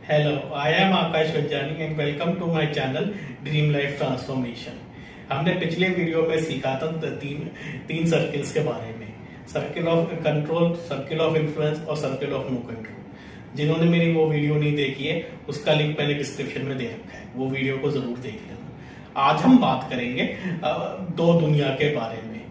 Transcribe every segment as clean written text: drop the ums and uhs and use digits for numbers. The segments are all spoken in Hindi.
Hello, I am Akash Vajjani and welcome to my channel Dream Life Transformation। हमने पिछले वीडियो में सीखा था तीन सर्किल्स के बारे में, circle of control, circle of influence और सर्किल ऑफ नो कंट्रोल। जिन्होंने मेरी वो वीडियो नहीं देखी है उसका लिंक मैंने डिस्क्रिप्शन में दे रखा है, वो वीडियो को जरूर देख लेना। आज हम बात करेंगे दो दुनिया के बारे में।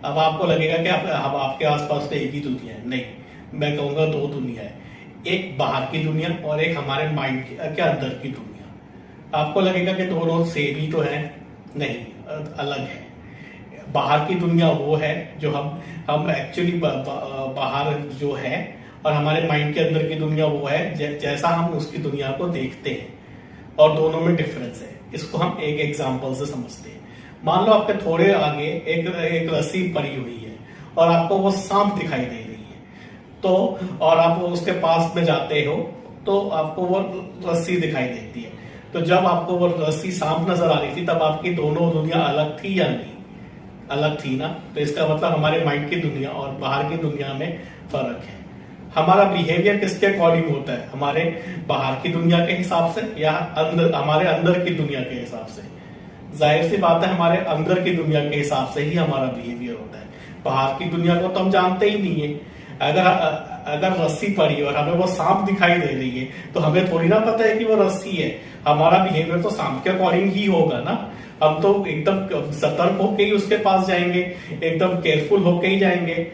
अब आपको लगेगा कि आपके आसपास तो एक ही दुनिया है, नहीं, मैं कहूँगा दो दुनिया है, एक बाहर की दुनिया और एक हमारे माइंड के अंदर की दुनिया। आपको लगेगा कि दोनों सेम ही तो है, नहीं, अलग है। बाहर की दुनिया वो है जो हम एक्चुअली बाहर जो है, और हमारे माइंड के अंदर की दुनिया वो है जैसा हम उसकी दुनिया को देखते हैं, और दोनों में डिफरेंस है। इसको हम एक एग्जांपल से समझते हैं। मान लो आपके थोड़े आगे एक रस्सी पड़ी हुई है और आपको वो सांप दिखाई दे रही है, तो और आप उसके पास में जाते हो तो आपको वो रस्सी दिखाई देती है। तो जब आपको वो रस्सी सांप नजर आ रही थी तब आपकी दोनों दुनिया अलग थी या नहीं? अलग थी ना। तो इसका मतलब हमारे माइंड की दुनिया और बाहर की दुनिया में फर्क है। हमारा बिहेवियर किसके अकॉर्डिंग होता है? हमारे बाहर की दुनिया के हिसाब से या हमारे अंदर की दुनिया के हिसाब से? जाहिर सी बात है, हमारे अंदर की दुनिया के हिसाब से ही हमारा बिहेवियर होता है। बाहर की दुनिया को तो हम जानते ही नहीं है। अगर रस्सी पड़ी और हमें वो सांप दिखाई दे रही है तो हमें थोड़ी ना पता है कि वो रस्सी है। हमारा बिहेवियर तो सांप के अकॉर्डिंग ही होगा ना। हम तो एकदम सतर्क होके ही उसके पास जाएंगे, एकदम केयरफुल होके ही जाएंगे।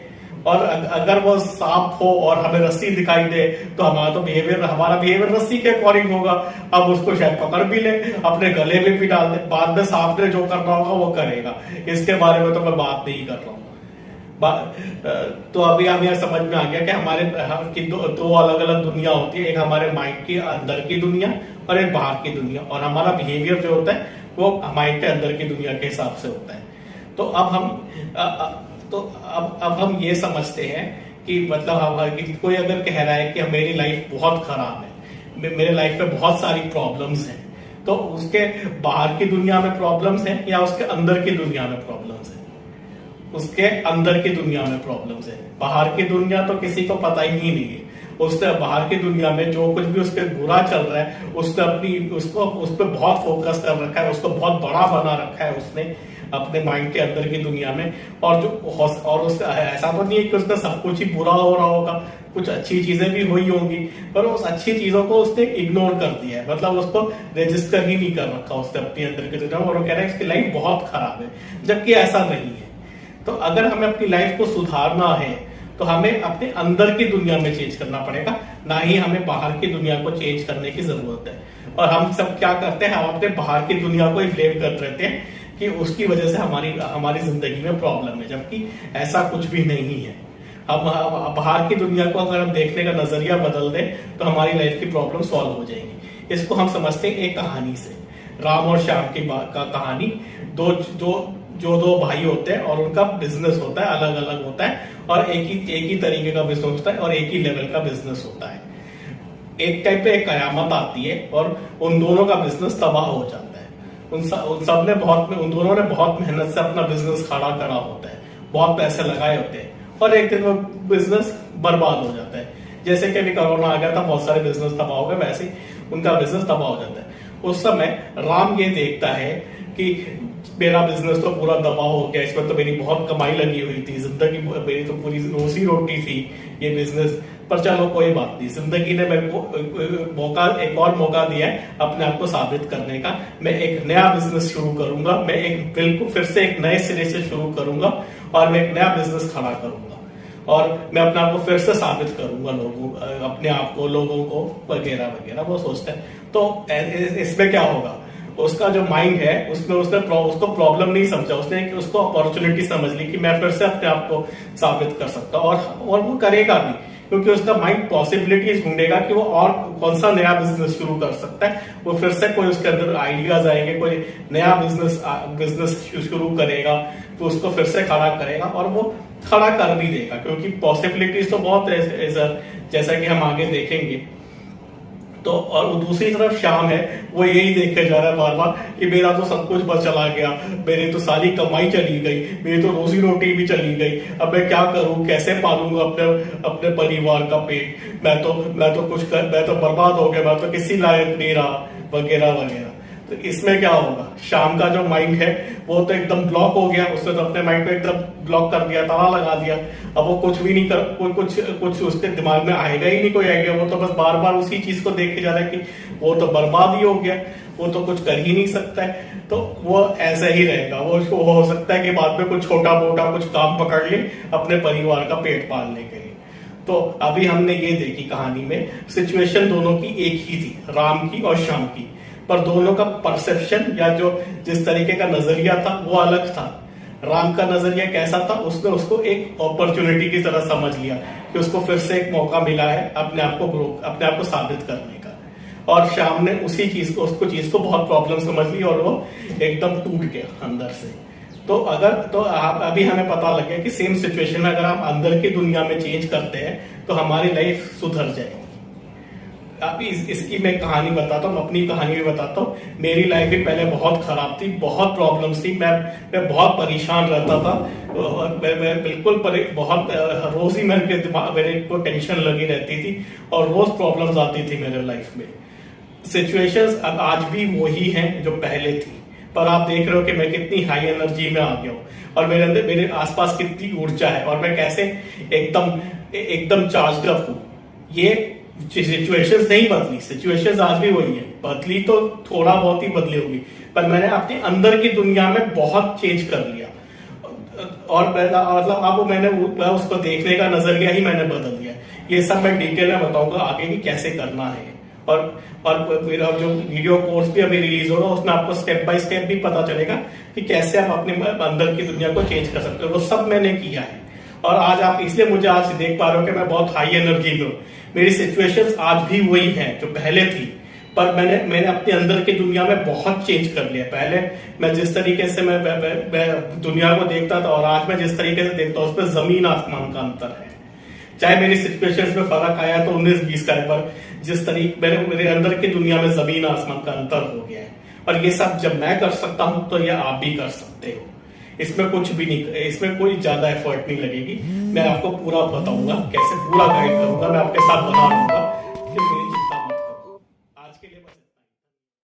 और अगर वो सांप हो और हमें रस्सी दिखाई दे तो हमारा बिहेवियर रस्सी के अकॉर्डिंग होगा। अब उसको शायद पकड़ भी ले, अपने गले में भी डाल दे, बाद में सांप ने जो करना होगा वो करेगा। इसके बारे में तो मैं बात नहीं कर रहा हूँ। तो अभी हमें समझ में आ गया कि हमारे की दो अलग अलग दुनिया होती है, एक हमारे माइंड की अंदर की दुनिया और एक बाहर की दुनिया। और हमारा बिहेवियर जो होता है वो माइंड के अंदर की दुनिया के हिसाब से होता है। तो अब हम ये समझते हैं कि मतलब कोई अगर कह रहा है कि मेरी लाइफ बहुत खराब है, मेरे लाइफ में बहुत सारी प्रॉब्लम्स हैं, तो उसके बाहर की दुनिया में प्रॉब्लम्स हैं या उसके अंदर की दुनिया में प्रॉब्लम्स हैं? उसके अंदर की दुनिया में प्रॉब्लम्स है। बाहर की दुनिया तो किसी को पता ही नहीं है। उसने बाहर की दुनिया में जो कुछ भी उसके बुरा चल रहा है उसने उस पर बहुत फोकस कर रखा है, उसको बहुत बड़ा बना रखा है उसने अपने माइंड के अंदर की दुनिया में। और उसका ऐसा तो नहीं है कि उसका सब कुछ ही बुरा हो रहा होगा, कुछ अच्छी चीजें भी हुई होंगी, पर उस अच्छी चीजों को उसने इग्नोर कर दिया है, मतलब उसको रजिस्टर ही नहीं कर रखा उसने अपने अंदर की दुनिया में, और वो कह रहा है इसकी लाइफ बहुत खराब है, जबकि ऐसा नहीं है। तो अगर हमें अपनी लाइफ को सुधारना है तो हमें अपने अंदर की दुनिया में चेंज करना पड़ेगा, ना ही हमें बाहर की दुनिया को चेंज करने की जरूरत है। और हम सब क्या करते हैं, हम अपने बाहर की दुनिया को ही ब्लेम करते रहते हैं कि उसकी वजह से हमारी जिंदगी में प्रॉब्लम है, जबकि ऐसा कुछ भी नहीं है। हम बाहर की दुनिया को अगर हम देखने का नजरिया बदल दें तो हमारी लाइफ की प्रॉब्लम सॉल्व हो जाएगी। इसको हम समझते हैं एक कहानी से, राम और श्याम की कहानी। दो भाई होते हैं और उनका बिजनेस होता है, अलग अलग होता है, और एक ही तरीके का बिजनेस होता है और एक ही लेवल का बिजनेस होता है। एक टाइम पे एक कयामत आती है और उन दोनों का बिजनेस तबाह हो जाता है। उन दोनों ने बहुत मेहनत से अपना बिजनेस खड़ा करा होता है, बहुत पैसे लगाए होते हैं, और एक दिन वो बिजनेस बर्बाद हो जाता है। जैसे कि अभी कोरोना आ गया था, बहुत सारे बिजनेस तबाह हो गए, वैसे ही उनका बिजनेस तबाह हो जाता है। उस समय राम ये देखता है कि मेरा बिजनेस तो पूरा दबाव हो गया, इसमें तो मेरी बहुत कमाई लगी हुई थी, जिंदगी मेरी तो पूरी रोजी रोटी थी ये बिजनेस, पर चलो कोई बात नहीं, जिंदगी ने मेरे को एक और मौका दिया है अपने आप को साबित करने का। मैं एक नया बिजनेस शुरू करूंगा, मैं बिल्कुल फिर से एक नए सिरे से शुरू करूंगा और मैं एक नया बिजनेस खड़ा करूंगा और मैं अपने आप को फिर से साबित करूंगा अपने आप को, लोगों को, वगैरह वगैरह। वो सोचता है। तो इसमें क्या होगा, उसका जो माइंड है उसको प्रॉब्लम नहीं समझा, उसको अपॉर्चुनिटी समझ ली कि मैं फिर से अपने आप को साबित कर सकता हूँ, और वो करेगा भी, क्योंकि उसका माइंड पॉसिबिलिटीज ढूंढेगा कि वो और कौन सा नया बिजनेस शुरू कर सकता है। वो फिर से कोई उसके अंदर आइडियाज आएंगे, कोई नया बिजनेस शुरू करेगा, तो उसको फिर से खड़ा करेगा और वो खड़ा कर भी देगा, क्योंकि पॉसिबिलिटीज तो बहुत है। जैसा कि हम आगे देखेंगे तो और वो दूसरी तरफ शाम है, वो यही देखे जा रहा है बार बार कि मेरा तो सब कुछ बस चला गया, मेरी तो सारी कमाई चली गई, मेरी तो रोजी रोटी भी चली गई, अब मैं क्या करूं, कैसे पालूंगा अपने अपने परिवार का पेट, मैं तो मैं तो बर्बाद हो गया, मैं तो किसी लायक नहीं रहा, वगैरह वगैरह। तो इसमें क्या होगा, शाम का जो माइंड है वो तो एकदम ब्लॉक हो गया, उसने तो अपने माइंड को एकदम ब्लॉक कर दिया, ताला लगा दिया। अब वो कुछ भी नहीं कर, कुछ उसके दिमाग में आएगा ही नहीं, कोई आएगा, वो तो बस बार बार उसी चीज को देखे जा रहा है कि वो तो बर्बाद ही हो गया, वो तो कुछ कर ही नहीं सकता है। तो वो ऐसा ही रहेगा, वो उसको हो सकता है कि बाद में कुछ छोटा मोटा कुछ काम पकड़ ले अपने परिवार का पेट पालने के लिए। तो अभी हमने ये देखी कहानी में, सिचुएशन दोनों की एक ही थी, राम की और श्याम की, पर दोनों का परसेप्शन या जो जिस तरीके का नजरिया था वो अलग था। राम का नजरिया कैसा था, उसने उसको एक अपॉर्चुनिटी की तरह समझ लिया कि उसको फिर से एक मौका मिला है अपने आप को साबित करने का, और श्याम ने उसी चीज को बहुत प्रॉब्लम समझ ली और वो एकदम टूट गया अंदर से। तो अभी हमें पता लग गया कि सेम सिचुएशन में अगर हम अंदर की दुनिया में चेंज करते हैं तो हमारी लाइफ सुधर जाएगी। अभी इसकी मैं कहानी बताता हूँ, अपनी कहानी भी बताता हूँ। मेरी लाइफ भी पहले बहुत खराब थी, बहुत प्रॉब्लम्स थी, मैं बहुत परेशान रहता था, मैं बिल्कुल बहुत रोज ही मेरे को टेंशन लगी रहती थी और रोज प्रॉब्लम्स आती थी मेरे लाइफ में। सिचुएशंस अब आज भी वही हैं जो पहले थी, पर आप देख रहे हो कि मैं कितनी हाई एनर्जी में आ गया हूँ और मेरे अंदर मेरे आसपास कितनी ऊर्जा है और मैं कैसे एकदम चार्ज अप हूँ। ये सिचुएशंस नहीं बदली, सिचुएशंस आज भी वही है, बदली तो थोड़ा बहुत ही बदली होगी, पर मैंने अपने अंदर की दुनिया में बहुत चेंज कर लिया और मतलब अब मैंने उसको देखने का नजरिया ही मैंने बदल दिया। ये सब मैं डिटेल में बताऊंगा आगे कि कैसे करना है, और मेरा जो वीडियो कोर्स भी अभी रिलीज होगा उसमें आपको स्टेप बाय स्टेप भी पता चलेगा कि कैसे आप अपने अंदर की दुनिया को चेंज कर सकते हो। वो सब मैंने किया है और आज आप इसलिए मुझे आज देख पा रहे हो कि मैं बहुत हाई एनर्जी में हूँ। मेरी सिचुएशंस आज भी वही हैं जो पहले थी, पर मैंने अपने अंदर की दुनिया में बहुत चेंज कर लिया। पहले मैं जिस तरीके से मैं दुनिया को देखता था और आज मैं जिस तरीके से देखता हूँ उसमें जमीन आसमान का अंतर है। चाहे मेरी सिचुएशंस में फर्क आया तो 19-20 का है, पर जिस तरीके मेरे अंदर की दुनिया में जमीन आसमान का अंतर हो गया है। और ये सब जब मैं कर सकता हूं तो ये आप भी कर सकते हो। इसमें कुछ भी नहीं, इसमें कोई ज्यादा एफर्ट नहीं लगेगी। मैं आपको पूरा बताऊंगा, कैसे पूरा गाइड करूंगा, मैं आपके साथ बना लूंगा